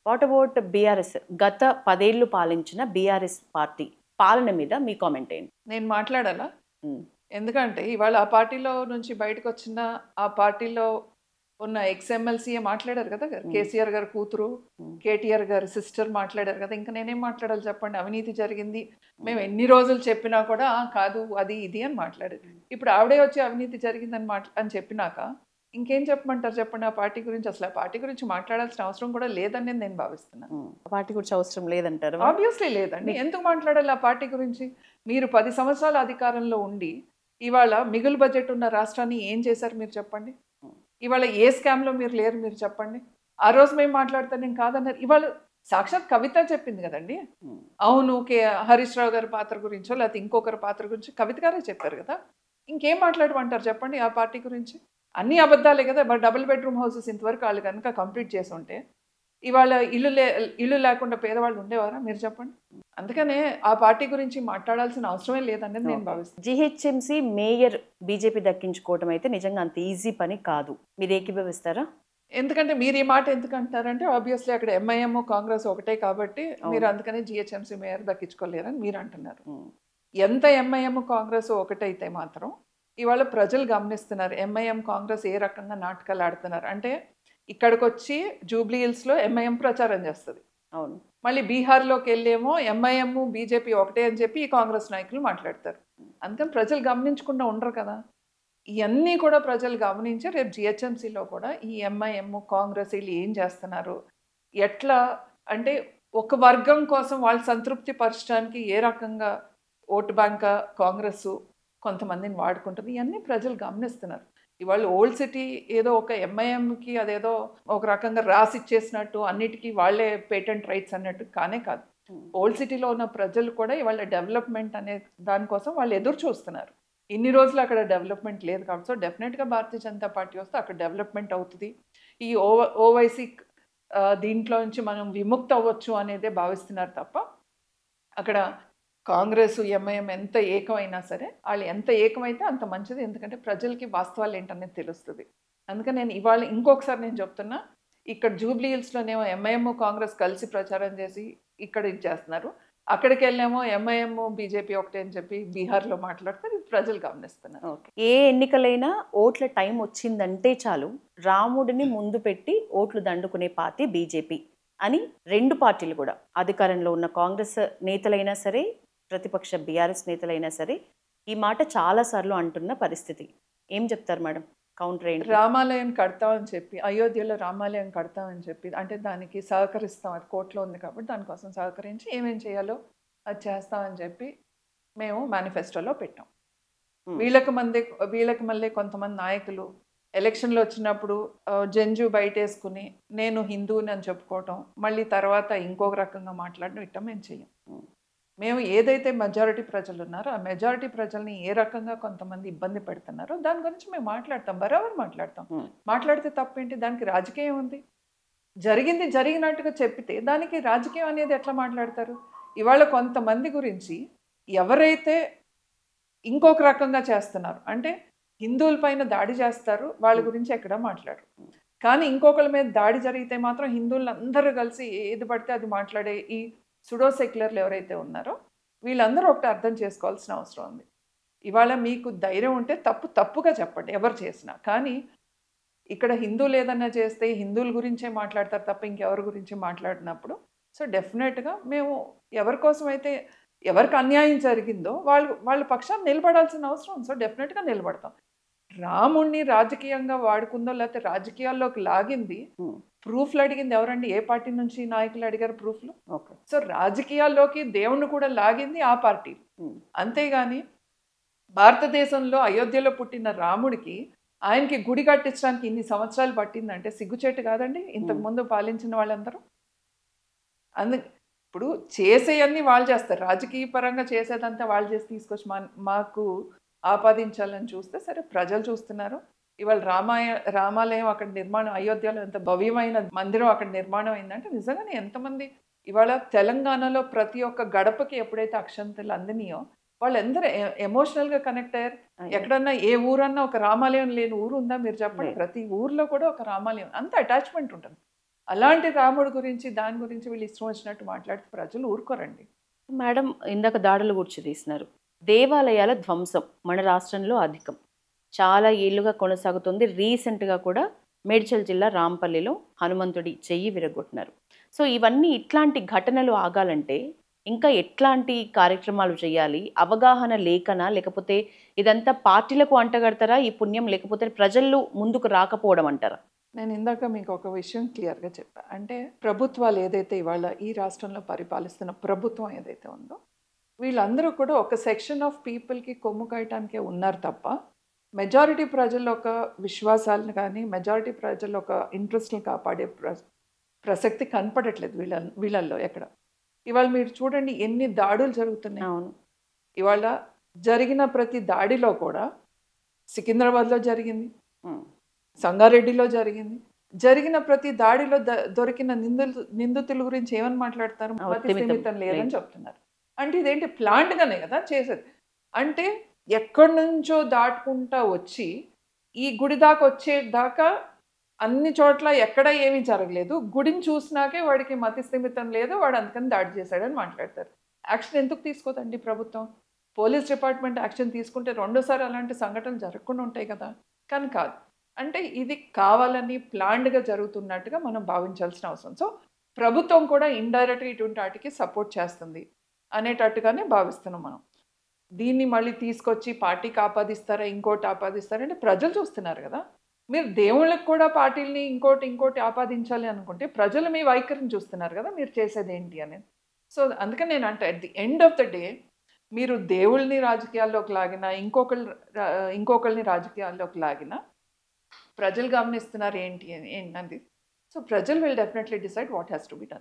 What about BRS? గత 10 ఏళ్ళు పాలించిన బీఆర్ఎస్ పార్టీ పాలన మీద మీ కామెంట్ ఏంటి? నేను మాట్లాడాలా? హ్మ్. ఎందుకంటే ఇవాళ ఆ పార్టీలో నుంచి బయటకొచ్చిన ఆ పార్టీలో ఉన్న ఎక్స్-ఎమ్మెల్సీయే మాట్లాడారు కదా! కేసీఆర్ గారి కూతురు, కేటీఆర్ గారి సిస్టర్ మాట్లాడారు కదా! ఇంక నేనేం మాట్లాడాలి చెప్పండి? అవినీతి జరిగింది. మేము ఎన్ని రోజులు చెప్పినా కూడా కాదు అది ఇది అని మాట్లాడారు. ఇప్పుడు ఆవిడే వచ్చి అవినీతి జరిగిందని అని చెప్పినాక ఇంకేం చెప్పమంటారు చెప్పండి? ఆ పార్టీ గురించి అసలు ఆ పార్టీ గురించి మాట్లాడాల్సిన అవసరం కూడా లేదని నేను భావిస్తున్నాను. పార్టీ గురించి అవసరం లేదంటారు. ఆబ్వియస్లీ లేదండి. ఎందుకు మాట్లాడాలి ఆ పార్టీ గురించి? మీరు 10 సంవత్సరాల అధికారంలో ఉండి ఇవాళ మిగులు బడ్జెట్ ఉన్న రాష్ట్రాన్ని ఏం చేశారు మీరు చెప్పండి? ఇవాళ ఏ స్కామ్‌లో మీరు లేరు మీరు చెప్పండి? ఆ రోజు మేము మాట్లాడితే నేను కాదన్నారు. ఇవాళ సాక్షాత్ కవిత చెప్పింది కదండీ! అవును హరీష్ రావు గారి పాత్ర గురించో లేకపోతే ఇంకొకరి పాత్ర గురించి కవిత గారే చెప్పారు కదా! ఇంకేం మాట్లాడమంటారు చెప్పండి ఆ పార్టీ గురించి? అన్నీ అబద్ధాలే కదా! మరి డబుల్ బెడ్‌రూమ్ హౌసెస్ ఇంతవరకు ఆళ్ళు గనుక కంప్లీట్ చేసుంటే ఇవాళ ఇల్లు లేకుండా పేదవాళ్ళు ఉండేవారా మీరు చెప్పండి? అందుకనే ఆ పార్టీ గురించి మాట్లాడాల్సిన అవసరమే లేదనేది నేను భావిస్తున్నాను. జీహెచ్ఎంసీ మేయర్ బీజేపీ దక్కించుకోవటం అయితే నిజంగా అంత ఈజీ పని కాదు. మీరు ఏకీభవిస్తారా? ఎందుకంటే మీరు ఈ మాట ఎందుకంటారంటే ఆబ్వియస్లీ అక్కడ ఎంఐఎం, కాంగ్రెస్ ఒకటే కాబట్టి మీరు అందుకనే జీహెచ్ఎంసీ మేయర్ దక్కించుకోలేరని మీరు అంటున్నారు. ఎంత ఎంఐఎం, కాంగ్రెస్ ఒకటైతే మాత్రం ఇవాళ ప్రజలు గమనిస్తున్నారు. ఎంఐఎం, కాంగ్రెస్ ఏ రకంగా నాటకాలు ఆడుతున్నారు. అంటే ఇక్కడికొచ్చి జూబ్లీ హిల్స్‌లో ఎంఐఎం ప్రచారం చేస్తది. అవును. మళ్ళీ బీహార్‌లోకి వెళ్ళేమో ఎంఐఎం, బీజేపీ ఒకటే అని చెప్పి ఈ కాంగ్రెస్ నాయకులు మాట్లాడతారు. అందుకని ప్రజలు గమనించకుండా ఉండరు కదా! ఇవన్నీ కూడా ప్రజలు గమనించి రేపు జీహెచ్ఎంసీలో కూడా ఈ ఎంఐఎం, కాంగ్రెస్ వీళ్ళు ఏం చేస్తున్నారు? ఎట్లా అంటే ఒక వర్గం కోసం వాళ్ళు సంతృప్తి పరచడానికి ఏ రకంగా ఓటు బ్యాంకా కాంగ్రెస్ కొంతమందిని వాడుకుంటుంది. ఇవన్నీ ప్రజలు గమనిస్తున్నారు. ఇవాళ ఓల్డ్ సిటీ ఏదో ఒక ఎంఐఎంకి అదేదో ఒక రకంగా రాసిచ్చేసినట్టు అన్నిటికీ వాళ్ళే పేటెంట్ రైట్స్ అన్నట్టు కానే కాదు. ఓల్డ్ సిటీలో ఉన్న ప్రజలు కూడా ఇవాళ డెవలప్మెంట్ అనే దానికోసం వాళ్ళు ఎదురు చూస్తున్నారు. ఇన్ని రోజులు అక్కడ డెవలప్మెంట్ లేదు కాబట్టి సో డెఫినెట్గా భారతీయ జనతా పార్టీ వస్తే అక్కడ డెవలప్మెంట్ అవుతుంది. ఈ ఓవైసీ దీంట్లో నుంచి మనం విముక్తి అవ్వచ్చు అనేదే భావిస్తున్నారు తప్ప అక్కడ కాంగ్రెస్, ఎంఐఎం ఎంత ఏకమైనా సరే వాళ్ళు ఎంత ఏకమైతే అంత మంచిది. ఎందుకంటే ప్రజలకి వాస్తవాలు ఏంటనేది తెలుస్తుంది. అందుకని నేను ఇవాళ ఇంకొకసారి నేను చెప్తున్నా ఇక్కడ జూబ్లీ హిల్స్లోనేమో ఎంఐఎం, కాంగ్రెస్ కలిసి ప్రచారం చేసి ఇక్కడ ఇది చేస్తున్నారు. అక్కడికి వెళ్ళేమో ఎంఐఎం, బీజేపీ ఒకటే అని చెప్పి బీహార్లో మాట్లాడితే ప్రజలు గమనిస్తున్నారు. ఏ ఎన్నికలైనా ఓట్ల టైం వచ్చిందంటే చాలు రాముడిని ముందు పెట్టి ఓట్లు దండుకునే పార్టీ బీజేపీ అని రెండు పార్టీలు కూడా అధికారంలో ఉన్న కాంగ్రెస్ నేతలైనా సరే ప్రతిపక్ష బీఆర్ఎస్ నేతలైనా సరే ఈ మాట చాలాసార్లు అంటున్న పరిస్థితి. ఏం చెప్తారు మేడం? కౌంటర్ ఏంటి? రామాలయం కడతామని చెప్పి అయోధ్యలో రామాలయం కడతామని చెప్పి అంటే దానికి సహకరిస్తాం, అది కోర్టులో ఉంది కాబట్టి దానికోసం సహకరించి ఏమేం చేయాలో అది చేస్తామని చెప్పి మేము మేనిఫెస్టోలో పెట్టాం. వీళ్ళకి మళ్ళీ కొంతమంది నాయకులు ఎలక్షన్లో వచ్చినప్పుడు జంజు బయటేసుకుని నేను హిందువుని అని చెప్పుకోవటం, మళ్ళీ తర్వాత ఇంకొక రకంగా మాట్లాడడం ఇట్లా మేము చెయ్యం. మేము ఏదైతే మెజారిటీ ప్రజలు ఉన్నారో ఆ మెజారిటీ ప్రజల్ని ఏ రకంగా కొంతమంది ఇబ్బంది పెడుతున్నారో దాని గురించి మేము మాట్లాడతాం, బరాబర్ మాట్లాడతాం. మాట్లాడితే తప్పేంటి? దానికి రాజకీయం ఉంది. జరిగింది జరిగినట్టుగా చెప్పితే దానికి రాజకీయం అనేది ఎట్లా మాట్లాడతారు? ఇవాళ కొంతమంది గురించి ఎవరైతే ఇంకొక రకంగా చేస్తున్నారు అంటే హిందువుల పైన దాడి చేస్తారు, వాళ్ళ గురించి ఎక్కడ మాట్లాడరు. కానీ ఇంకొకరి మీద దాడి జరిగితే మాత్రం హిందువులు అందరూ కలిసి ఏది పడితే అది మాట్లాడే ఈ సుడో సెక్యులర్లు ఎవరైతే ఉన్నారో వీళ్ళందరూ ఒకటి అర్థం చేసుకోవాల్సిన అవసరం ఉంది. ఇవాళ మీకు ధైర్యం ఉంటే తప్పుగా చెప్పండి ఎవరు చేసినా. కానీ ఇక్కడ హిందువులు ఏదన్నా చేస్తే హిందువుల గురించే మాట్లాడతారు తప్ప ఇంకెవరి గురించి మాట్లాడినప్పుడు సో డెఫినెట్గా మేము ఎవరి కోసం అయితే ఎవరికి అన్యాయం జరిగిందో వాళ్ళ పక్షాన్ని నిలబడాల్సిన అవసరం. సో డెఫినెట్గా నిలబడతాం. రాముణ్ణి రాజకీయంగా వాడుకుందో లేకపోతే రాజకీయాల్లోకి లాగింది ప్రూఫ్లు అడిగింది ఎవరండి? ఏ పార్టీ నుంచి నాయకులు అడిగారు ప్రూఫ్లు? సో రాజకీయాల్లోకి దేవుణ్ణి కూడా లాగింది ఆ పార్టీ. అంతేగాని భారతదేశంలో అయోధ్యలో పుట్టిన రాముడికి ఆయనకి గుడి కట్టించడానికి ఇన్ని సంవత్సరాలు పట్టిందంటే సిగ్గుచేటు కాదండి ఇంతకుముందు పాలించిన వాళ్ళందరూ? ఇప్పుడు చేసేయన్నీ వాళ్ళు చేస్తారు, రాజకీయ పరంగా చేసేదంతా వాళ్ళు చేసి తీసుకొచ్చి మాకు ఆపాదించాలని చూస్తే సరే ప్రజలు చూస్తున్నారు. ఇవాళ రామాలయం అక్కడ నిర్మాణం, అయోధ్యలో ఎంత భవ్యమైన మందిరం అక్కడ నిర్మాణం అయిందంటే నిజంగానే ఎంతమంది ఇవాళ తెలంగాణలో ప్రతి ఒక్క గడపకి ఎప్పుడైతే అక్షంతలు అందినాయో వాళ్ళందరూ ఎమోషనల్గా కనెక్ట్ అయ్యారు. ఎక్కడన్నా ఏ ఊరన్నా ఒక రామాలయం లేని ఊరు ఉందా మీరు చెప్పండి? ప్రతి ఊర్లో కూడా ఒక రామాలయం, అంత అటాచ్మెంట్ ఉంటుంది. అలాంటి రాముడి గురించి దాని గురించి వీళ్ళు ఇష్టం వచ్చినట్టు మాట్లాడితే ప్రజలు ఊరుకోరండి. మేడం ఇందాక దాడుల గురించి తీసినారు. దేవాలయాల ధ్వంసం మన రాష్ట్రంలో అధికం. చాలా ఏళ్లుగా కొనసాగుతుంది. రీసెంట్గా కూడా మేడ్చల్ జిల్లా రాంపల్లిలో హనుమంతుడి చెయ్యి విరగొట్టినారు. సో ఇవన్నీ ఇట్లాంటి ఘటనలు ఆగాలంటే ఇంకా ఎట్లాంటి కార్యక్రమాలు చేయాలి? అవగాహన లేకనా, లేకపోతే ఇదంతా పార్టీలకు అంటగడతారా ఈ పుణ్యం, లేకపోతే ప్రజలు ముందుకు రాకపోవడం అంటారా? నేను ఇందాక మీకు ఒక విషయం క్లియర్గా చెప్పా. అంటే ప్రభుత్వాలు ఏదైతే ఇవాళ ఈ రాష్ట్రంలో పరిపాలిస్తున్న ప్రభుత్వం ఏదైతే ఉందో వీళ్ళందరూ కూడా ఒక సెక్షన్ ఆఫ్ పీపుల్కి కొమ్ము కాయటానికే ఉన్నారు తప్ప మెజారిటీ ప్రజల ఒక విశ్వాసాలను కానీ మెజారిటీ ప్రజల ఒక ఇంట్రెస్ట్ని కాపాడే ప్రసక్తి కనపడట్లేదు వీళ్ళల్లో ఎక్కడ. ఇవాళ మీరు చూడండి ఎన్ని దాడులు జరుగుతున్నాయి. అవును. ఇవాళ జరిగిన ప్రతి దాడిలో కూడా సికింద్రాబాద్లో జరిగింది, సంగారెడ్డిలో జరిగింది. జరిగిన ప్రతి దాడిలో దొరికిన నిందితుల గురించి ఏమని మాట్లాడతారు? మతి స్థిమితం లేదని చెప్తున్నారు. అంటే ఇదేంటి ప్లాంట్గానే కదా చేసేది. అంటే ఎక్కడి నుంచో దాటుకుంటా వచ్చి ఈ గుడి దాకా వచ్చేదాకా అన్ని చోట్ల ఎక్కడ ఏమీ జరగలేదు, గుడిని చూసినాకే వాడికి మతి స్థిమితం లేదు, వాడు అందుకని దాడి చేశాడని మాట్లాడతారు. యాక్షన్ ఎందుకు తీసుకోదండి ప్రభుత్వం? పోలీస్ డిపార్ట్మెంట్ యాక్షన్ తీసుకుంటే రెండోసారి అలాంటి సంఘటనలు జరగకుండా ఉంటాయి కదా. కానీ కాదు. అంటే ఇది కావాలని ప్లాన్డ్గా జరుగుతున్నట్టుగా మనం భావించాల్సిన అవసరం. సో ప్రభుత్వం కూడా ఇండైరెక్ట్గా ఇటువంటి వాటికి సపోర్ట్ చేస్తుంది అనేటట్టుగానే భావిస్తున్నాం మనం. దీన్ని మళ్ళీ తీసుకొచ్చి పార్టీకి ఆపాదిస్తారా, ఇంకోటి ఆపాదిస్తారా అంటే ప్రజలు చూస్తున్నారు కదా. మీరు దేవుళ్ళకి కూడా పార్టీలని ఇంకోటి ఆపాదించాలి అనుకుంటే ప్రజలు మీ వైఖరిని చూస్తున్నారు కదా, మీరు చేసేది ఏంటి అనేది. సో అందుకని నేను అంటే at the end of the day మీరు దేవుళ్ళని రాజకీయాల్లోకి లాగినా ఇంకొకళ్ళని రాజకీయాల్లోకి లాగినా ప్రజలు గమనిస్తున్నారు ఏంటి అనేది. సో ప్రజలు will definitely decide what has to be done.